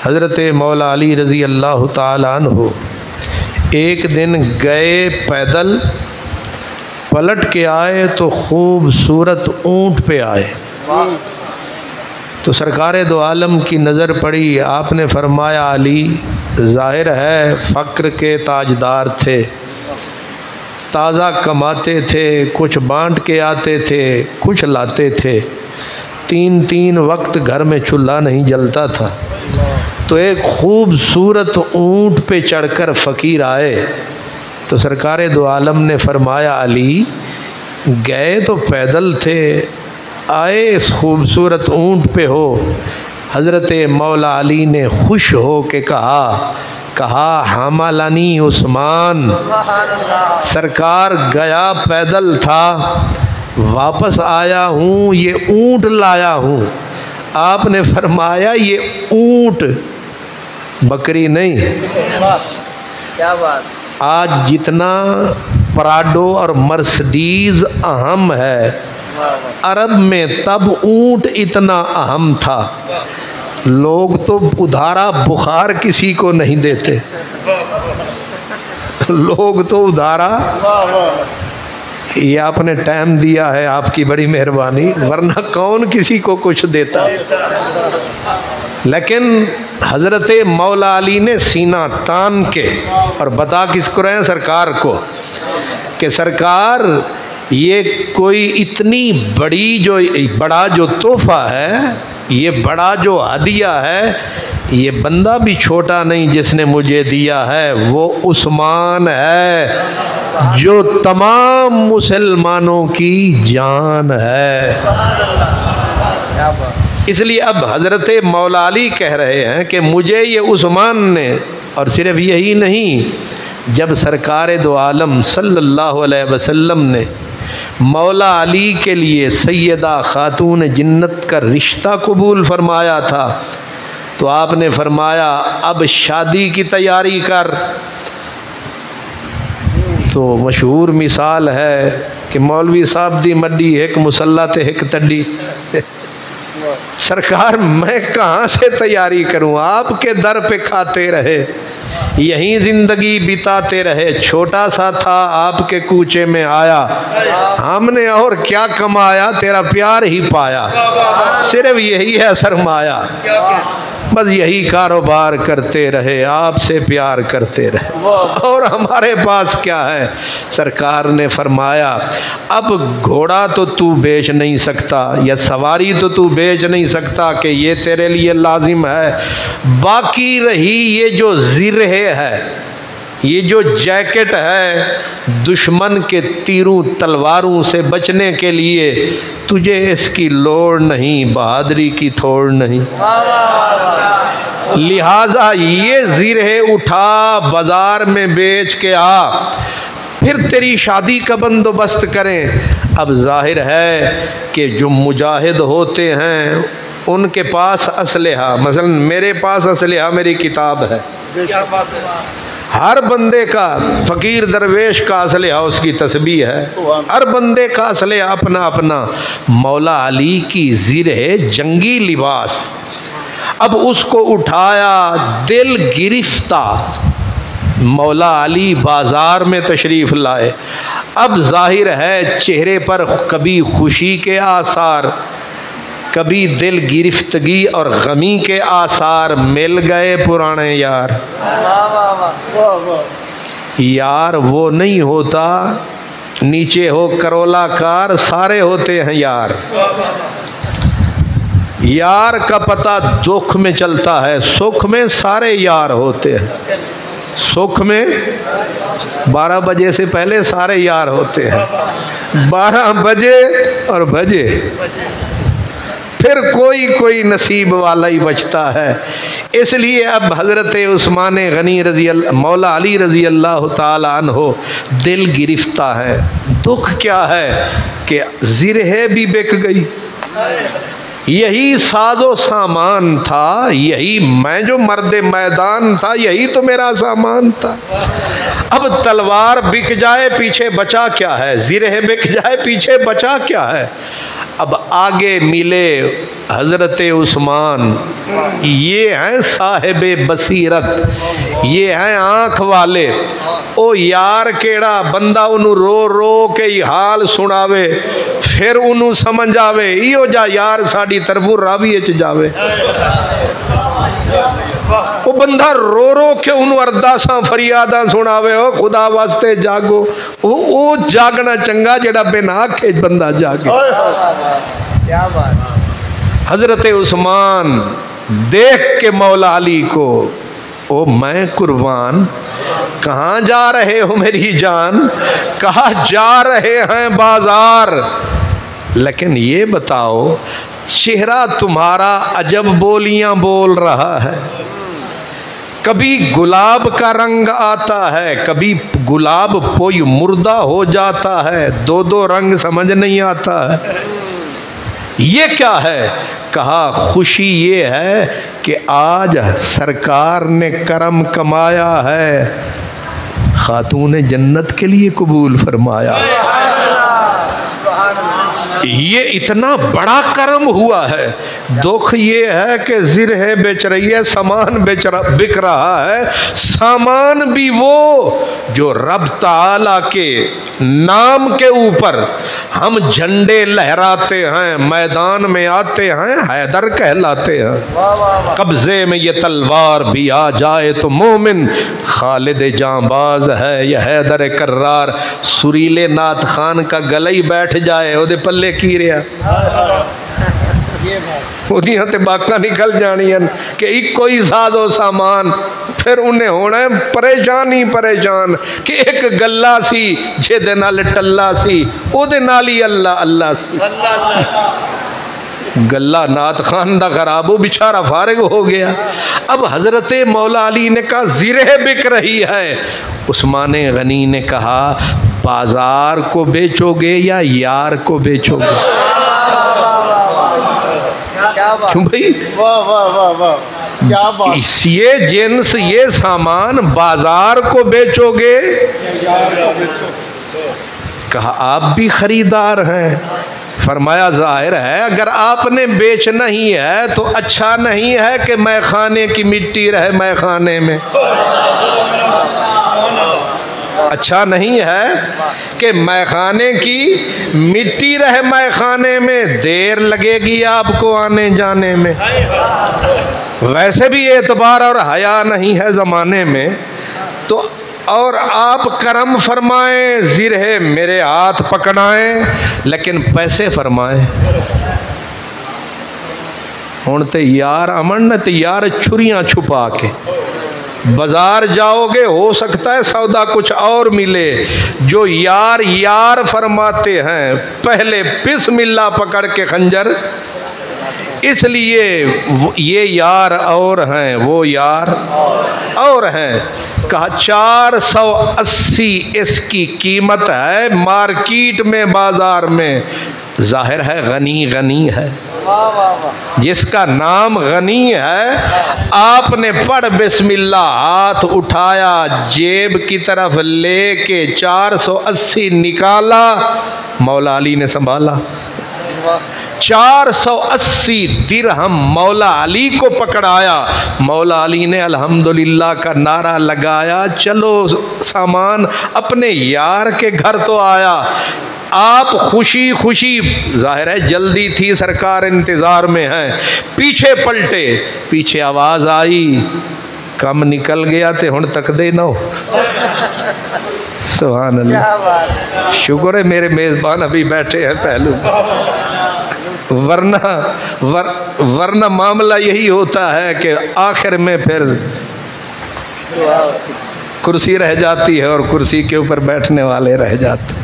हज़रत मौला अली रज़ी अल्लाह ताला अन्हु एक दिन गए पैदल, पलट के आए तो खूबसूरत ऊँट पे आए। तो सरकार दो आलम की नज़र पड़ी, आपने फरमाया अली ज़ाहिर है फ़क्र के ताजदार थे, ताज़ा कमाते थे, कुछ बांट के आते थे, कुछ लाते थे, 3 वक्त घर में चूल्हा नहीं जलता था। तो एक खूबसूरत ऊँट पे चढ़कर फ़कीर आए। तो सरकार दो आलम ने फरमाया अली गए तो पैदल थे, आए इस खूबसूरत ऊँट पे हो। हज़रत मौला अली ने खुश हो के कहा हमलानी उस्मान, सरकार गया पैदल था, वापस आया हूँ, ये ऊँट लाया हूँ। आपने फरमाया ये ऊँट बकरी नहीं। क्या बात। आज जितना प्राडो और मर्सिडीज अहम है, अरब में तब ऊँट इतना अहम था। लोग तो उधारा बुखार किसी को नहीं देते, लोग तो उधारा, ये आपने टाइम दिया है, आपकी बड़ी मेहरबानी, वरना कौन किसी को कुछ देता। लेकिन हज़रत मौला अली ने सीना तान के और बता किसको रहे हैं, सरकार को, कि सरकार ये कोई इतनी बड़ा जो तोहफा है, ये बड़ा जो हदिया है, ये बंदा भी छोटा नहीं जिसने मुझे दिया है, वो उस्मान है जो तमाम मुसलमानों की जान है। इसलिए अब हज़रत मौला अली कह रहे हैं कि मुझे ये उस्मान ने, और सिर्फ यही नहीं, जब सरकार दो आलम सल्लल्लाहु अलैहि वसल्लम ने मौला अली के लिए सैयदा खातून जन्नत का रिश्ता कबूल फरमाया था, तो आपने फरमाया अब शादी की तैयारी कर। तो मशहूर मिसाल है कि मौलवी साहब दी मड्डी एक मुसल्ला ते एक तड्डी। सरकार मैं कहाँ से तैयारी करूँ, आपके दर पे खाते रहे, यहीं ज़िंदगी बिताते रहे, छोटा सा था आपके कूचे में आया, हमने और क्या कमाया, तेरा प्यार ही पाया, सिर्फ यही है सरमाया, बस यही कारोबार करते रहे, आपसे प्यार करते रहे, और हमारे पास क्या है। सरकार ने फरमाया अब घोड़ा तो तू बेच नहीं सकता, या सवारी तो तू बेच नहीं सकता कि ये तेरे लिए लाजिम है, बाकी रही ये जो ज़िरहे है, ये जो जैकेट है, दुश्मन के तीरों तलवारों से बचने के लिए तुझे इसकी लोड़ नहीं, बहादुरी की थोड़ नहीं, लिहाजा ये ज़िरहे उठा बाजार में बेच के आ, फिर तेरी शादी का बंदोबस्त करें। अब जाहिर है कि जो मुजाहिद होते हैं उनके पास असलहा, मसलन मेरे पास असलहा मेरी किताब है, हर बंदे का, फ़कीर दरवेश का असलहा उसकी तस्बीह है, हर बंदे का असलहा अपना अपना। मौला अली की ज़िरहे जंगी लिबास, अब उसको उठाया दिल गिरफ्तार, मौला अली बाज़ार में तशरीफ़ लाए। अब जाहिर है चेहरे पर कभी खुशी के आसार, कभी दिल गिरफ्तगी और गमी के आसार, मिल गए पुराने यार। यार वो नहीं होता नीचे हो करोला कार, सारे होते हैं यार। यार का पता दुख में चलता है, सुख में सारे यार होते हैं। सुख में 12 बजे से पहले सारे यार होते हैं, 12 बजे और बजे फिर कोई नसीब वाला ही बचता है। इसलिए अब हज़रत उस्मान गनी रज़ी मौला अली रज़ी अल्लाह ताला अन्हो दिल गिरफ्ता है। दुख क्या है कि ज़िरहे भी बिक गई, यही साजो सामान था, यही मैं जो मर्द मैदान था, यही तो मेरा सामान था। अब तलवार बिक जाए पीछे बचा क्या है, ज़िरहे बिक जाए पीछे बचा क्या है। अब आगे मिले हज़रत उस्मान, ये हैं साहिबे बसीरत, ये हैं आँख वाले। ओ यार केड़ा बंदा उन्हों रो रो के ही हाल सुनावे, फिर उन्हों समझ आवे, इो जा यार साड़ी तरफों रावी च जावे। वो बंदा रो रो के उन्हों अरदासा फरियादा सुनावे, ओ खुदा वास्ते जागो। वो जागना चंगा जेड़ा बिना आखे बंदा जागे। क्या बात। हजरत उस्मान देख के मौला अली को, ओ मैं कुर्बान, कहाँ जा रहे हो मेरी जान? कहा जा रहे हैं बाजार। लेकिन ये बताओ, चेहरा तुम्हारा अजब बोलियां बोल रहा है। कभी गुलाब का रंग आता है, कभी गुलाब कोई मुर्दा हो जाता है, दो दो रंग समझ नहीं आता है। ये क्या है? कहा खुशी ये है कि आज सरकार ने करम कमाया है, खातून जन्नत के लिए कबूल फरमाया। ये इतना बड़ा कर्म हुआ है। दुख ये है कि ज़िरह बेच रही है, सामान बिक रहा है। सामान भी वो जो रब ताला के नाम के ऊपर हम झंडे लहराते हैं, मैदान में आते हैं, हैदर कहलाते हैं। कब्जे में ये तलवार भी आ जाए तो मोमिन खालिद जांबाज है, यह हैदर कर्रार। सुरीले नाथ खान का गला ही बैठ जाए ओदे पल्ले की रहा, ओदियां ते बाकां निकल जानियां कि इको ही साजो सामान। फिर उन्हें होना परेशान ही परेशान कि एक गला सी जेदे नाल टल्ला सी, ओदे नाल ही अल्लाह अल्लाह सी। गला नाथ खान दा खराब हो, बेचारा फारिग हो गया। अब हजरत मौला अली ने कहा ज़िरह बिक रही है। उस्मान गनी ने कहा बाजार को बेचोगे या यार को बेचोगे? क्यों भाई? वाह वाह वाह वाह, क्या बात। ये जिन्स, ये सामान बाजार को बेचोगे? यार को बेचो। कहा आप भी खरीदार हैं? फरमाया जाहिर है अगर आपने बेचना ही है तो अच्छा नहीं है कि मैं खाने की मिट्टी रहे मैं खाने में। अच्छा नहीं है कि मैं खाने की मिट्टी रहे मैं खाने में, देर लगेगी आपको आने जाने में। वैसे भी एतबार और हया नहीं है ज़माने में, तो और आप करम फरमाएं, ज़िरह मेरे हाथ पकड़ाएं, लेकिन पैसे फरमाएं। हुण ते यार अमन न, ते यार छुरियां छुपा के बाजार जाओगे, हो सकता है सौदा कुछ और मिले। जो यार यार फरमाते हैं, पहले बिस्मिल्लाह पकड़ के खंजर, इसलिए ये यार और हैं, वो यार और हैं। कहा 480 इसकी कीमत है मार्केट में, बाजार में। जाहिर है गनी गनी है, जिसका नाम गनी है। आपने पढ़ बिस्मिल्लाह, हाथ उठाया, जेब की तरफ लेके 480 निकाला, मौला अली ने संभाला। 480 दिरहम मौला अली को पकड़ाया। मौला अली ने अल्हम्दुलिल्लाह का नारा लगाया, चलो सामान अपने यार के घर तो आया। आप खुशी खुशी, जाहिर है जल्दी थी, सरकार इंतज़ार में है, पीछे पलटे, पीछे आवाज़ आई कम निकल गया थे हुण तक दे ना हो। सुभान अल्लाह, शुक्र है मेरे मेज़बान अभी बैठे हैं पहलू, वरना मामला यही होता है कि आखिर में फिर कुर्सी रह जाती है और कुर्सी के ऊपर बैठने वाले रह जाते।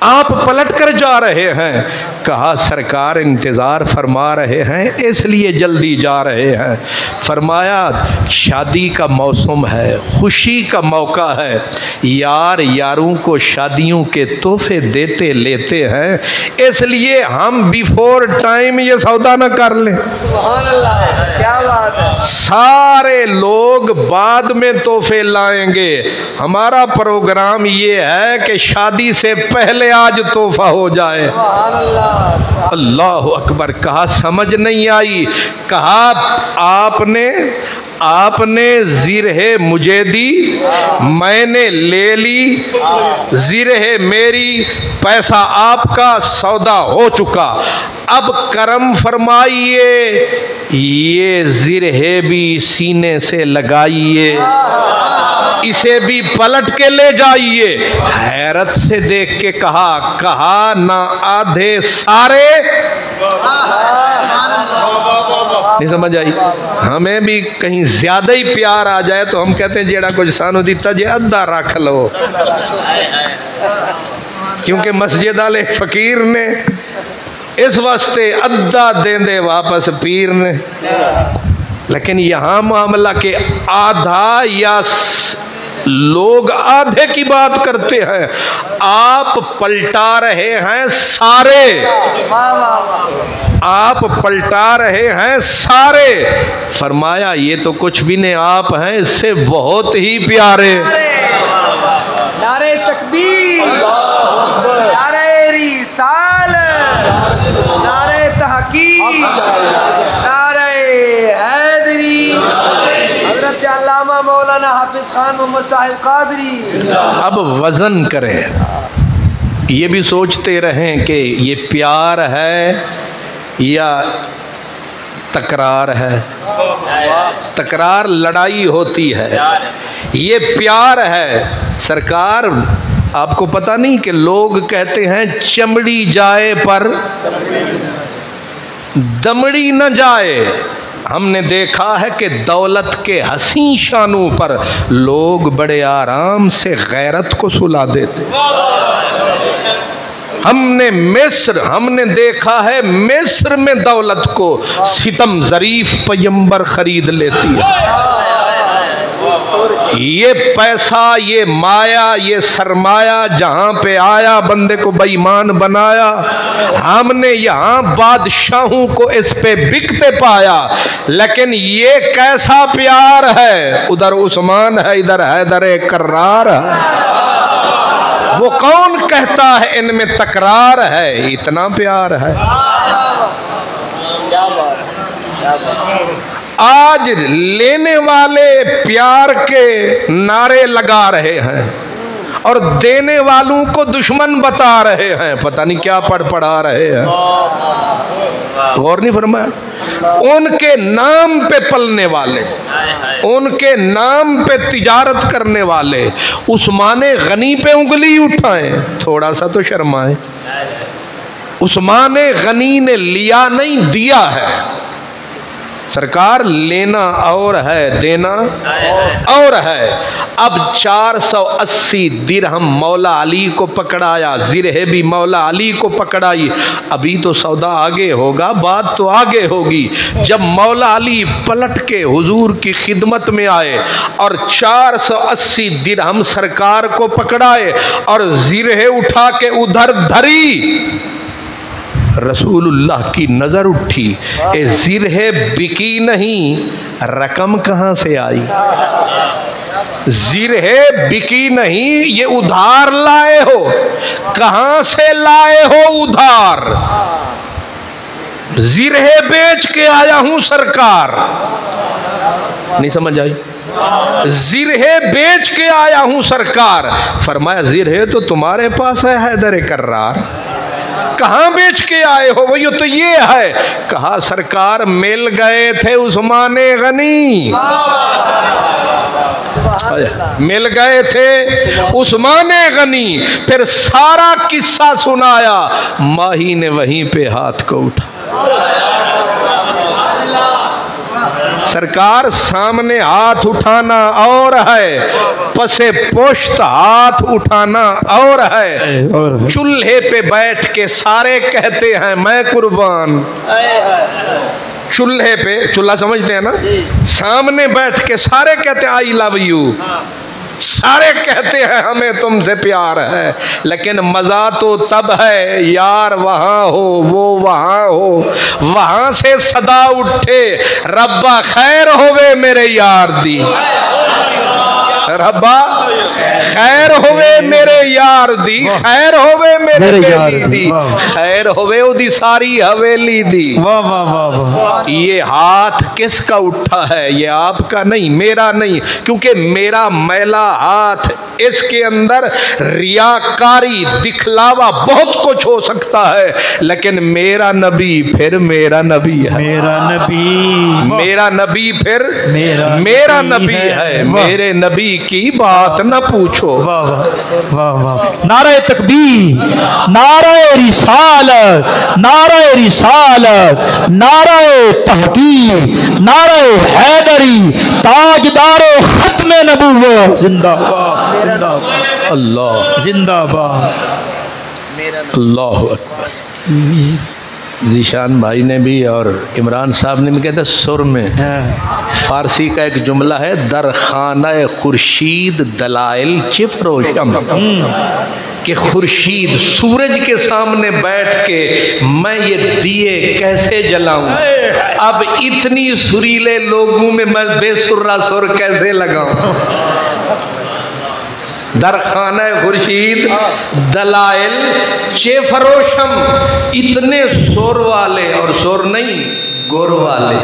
आप पलट कर जा रहे हैं, कहा सरकार इंतज़ार फरमा रहे हैं इसलिए जल्दी जा रहे हैं। फरमाया शादी का मौसम है, खुशी का मौका है, यार यारों को शादियों के तोहफे देते लेते हैं, इसलिए हम बिफोर टाइम ये सौदा न कर लें। सुभान अल्लाह, क्या बात। सारे लोग बाद में तोहफे लाएंगे, हमारा प्रोग्राम ये है कि शादी से पहले आज तोहफा हो जाए। अल्लाह अकबर। कहा समझ नहीं आई। कहा आपने जिरहे मुझे दी, मैंने ले ली, जिरहे मेरी, पैसा आपका, सौदा हो चुका। अब करम फरमाइए, ये जिरहे भी सीने से लगाइए, इसे भी पलट के ले जाइए। हैरत से देख के कहा ना आधे सारे। नहीं समझ आई। हमें भी कहीं ज्यादा ही प्यार आ जाए तो हम कहते हैं जेड़ा कुछ सानू दिता जे अद्धा रख लो, क्योंकि मस्जिद वाले फकीर ने इस वास्ते अद्धा देंदे वापस पीर ने। लेकिन यहाँ मामला के आधा या लोग आधे की बात करते हैं, आप पलटा रहे हैं सारे, आप पलटा रहे हैं सारे। फरमाया ये तो कुछ भी नहीं, आप हैं इससे बहुत ही प्यारे। नारे तकबीर, नारे रिसाल, नारे तहकीक, नारे हैदरी, हज़रत अल्लामा मौलाना हाफिज खान मोहम्मद साहिब कादरी। अब वजन करें, ये भी सोचते रहें कि ये प्यार है या तकरार है। तकरार लड़ाई होती है, ये प्यार है। सरकार आपको पता नहीं कि लोग कहते हैं चमड़ी जाए पर दमड़ी न जाए। हमने देखा है कि दौलत के हसीन शानों पर लोग बड़े आराम से गैरत को सुला देते। हमने देखा है मिस्र में दौलत को सितम जरीफ पैगंबर खरीद लेती है। ये पैसा, ये माया, ये सरमाया जहां पे आया बंदे को बेईमान बनाया। हमने यहाँ बादशाहों को इस पे बिकते पाया। लेकिन ये कैसा प्यार है, उधर उस्मान है, इधर हैदर कर्रार है। वो कौन कहता है इनमें तकरार है, इतना प्यार है। आज लेने वाले प्यार के नारे लगा रहे हैं और देने वालों को दुश्मन बता रहे हैं, पता नहीं क्या पढ़ा रहे हैं। गौर नहीं फरमाया। उनके नाम पे पलने वाले, उनके नाम पे तिजारत करने वाले उस्माने गनी पे उंगली उठाएं, थोड़ा सा तो शर्माएं। उस्माने गनी ने लिया नहीं, दिया है। सरकार लेना और है, देना और है। अब 480 दिरहम मौला अली को पकड़ाया, जिरहे भी मौला अली को पकड़ाई। अभी तो सौदा आगे होगा, बात तो आगे होगी। जब मौला अली पलट के हुजूर की खिदमत में आए और 480 दिरहम सरकार को पकड़ाए और जिरहे उठा के उधर धरी, रसूलुल्लाह की नजर उठी, ए जिरहे बिकी नहीं, रकम कहां से आई? जिरहे बिकी नहीं, ये उधार लाए हो। कहां से लाए हो उधार? जिरहे बेच के आया हूं सरकार। नहीं समझ आई? जिरहे बेच के आया हूं सरकार। फरमाया जिरहे तो तुम्हारे पास है हैदर कर्रार, कहां बेच के आए हो? वो तो ये है। कहा सरकार मिल गए थे उस्माने गनी, मिल गए थे उस्माने गनी। फिर सारा किस्सा सुनाया, माही ने वहीं पे हाथ को उठा। सरकार सामने हाथ उठाना और है, पसे पोश्त हाथ उठाना और है। चूल्हे पे बैठ के सारे कहते हैं मैं कुर्बान। चूल्हे पे, चूल्हा समझते हैं ना, सामने बैठ के सारे कहते हैं आई लव यू। सारे कहते हैं हमें तुमसे प्यार है, लेकिन मजा तो तब है यार वहां हो, वो वहां हो, वहां से सदा उठे रब्बा खैर होवे मेरे यार दी, रब्बा खैर होवे मेरे यार दी, खैर होवे मेरे यार दी, खैर होवे उदी सारी हवेली दी। वाह वाह वाह वाह। ये हाथ किसका उठा है? ये आपका नहीं, मेरा नहीं, क्योंकि मेरा मैला हाथ, इसके अंदर रियाकारी दिखलावा बहुत कुछ हो सकता है, लेकिन मेरा नबी फिर मेरा नबी है, मेरा नबी, मेरा नबी फिर मेरा नबी है। मेरे नबी की बात न पूछो। वाह वाह वाह वाह। नारे तकबीर, नारे रिसालत, नारे रिसालत, नारे तहकीर, नारे हैदरी, ताजदारे खत्मे नबूवत जिंदाबाद जिंदाबाद, अल्लाह जिंदाबाद। अल्लाहु अकबर। जीशान भाई ने भी और इमरान साहब ने भी कहते सुर में, फारसी का एक जुमला है, दर खाना खुर्शीद दलाइल चिफरोशम, कि खुर्शीद सूरज के सामने बैठ के मैं ये दिए कैसे जलाऊं, अब इतनी सुरीले लोगों में मैं बेसुर्रा सुर कैसे लगाऊं। दरखाना खुर्शीद दलाइल चेफरोशम, इतने शोर वाले, और शोर नहीं गोर वाले,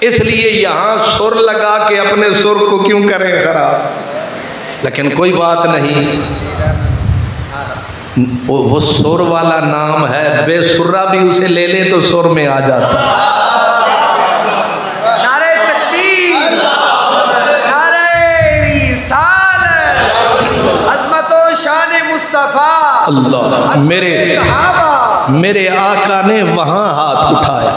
इसलिए यहाँ सुर लगा के अपने सुर को क्यों करें खराब। लेकिन कोई बात नहीं, वो सुर वाला नाम है, बेसुर्रा भी उसे ले ले तो सुर में आ जाता। अल्लाह, मेरे आका ने वहां हाथ उठाया,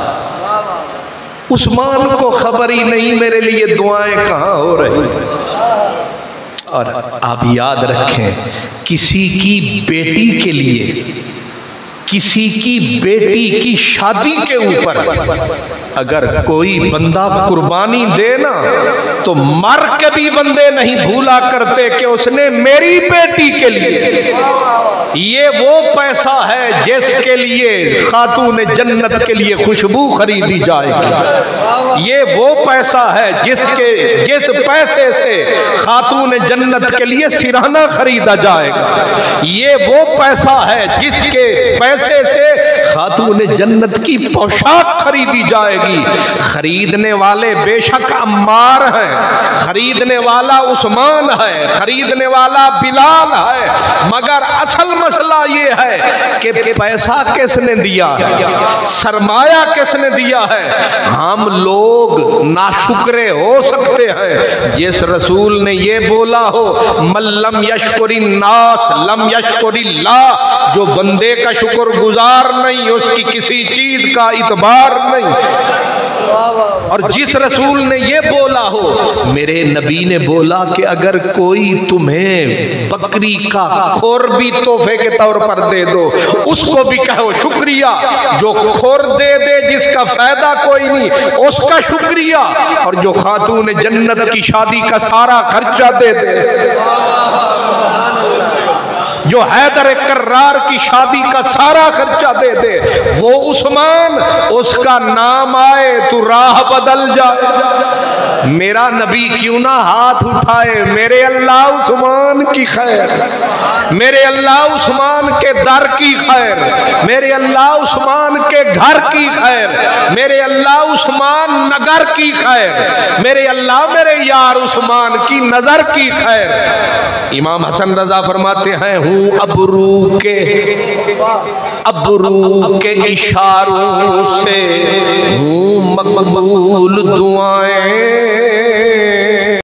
उस्मान को खबर ही नहीं मेरे लिए दुआएं कहाँ हो रही। और आप याद रखें, किसी की बेटी के लिए, किसी की बेटी की शादी के ऊपर अगर कोई बंदा कुर्बानी दे ना, तो मर के भी बंदे नहीं भूला करते कि उसने मेरी बेटी के लिए, ये वो पैसा है जिसके लिए खातून जन्नत के लिए खुशबू खरीदी जाएगी, ये वो पैसा है जिस पैसे से खातून जन्नत के लिए सिरहाना खरीदा जाएगा, ये वो पैसा है जिसके पैसे से खातून जन्नत की पोशाक खरीदी जाएगी। खरीदने वाले बेशक अम्मार हैं, खरीदने वाला उस्मान है, खरीदने वाला बिलाल है, मगर असल मसला ये है कि पैसा किसने दिया है, सरमाया किसने दिया है। हम लोग नाशुक्रे हो सकते हैं, जिस रसूल ने ये बोला हो मल्लम यशकुरिन नास लम यशकुरिल्लाह, जो बंदे का शुक्र गुजार नहीं उसकी किसी चीज का इतबार नहीं। और जिस रसूल ने ये बोला हो, मेरे नबी ने बोला कि अगर कोई तुम्हें बकरी का खोर भी तोहफे के तौर पर दे दो, उसको भी कहो शुक्रिया। जो खोर दे दे जिसका फायदा कोई नहीं, उसका शुक्रिया। और जो खातून जन्नत की शादी का सारा खर्चा दे दे, जो हैदर कर्रार की शादी का सारा खर्चा दे दे, वो उस्मान, उसका नाम आए तो राह बदल जाए। मेरा नबी क्यों ना हाथ उठाए, मेरे अल्लाह उस्मान की खैर, मेरे अल्लाह उस्मान के दर की खैर, मेरे अल्लाह उस्मान के घर की खैर, मेरे अल्लाह उस्मान नगर की खैर, मेरे अल्लाह मेरे यार उस्मान की नजर की खैर। इमाम हसन रजा फरमाते हैं, हूँ अबरू के इशारों से हूँ मकबूल दुआएं,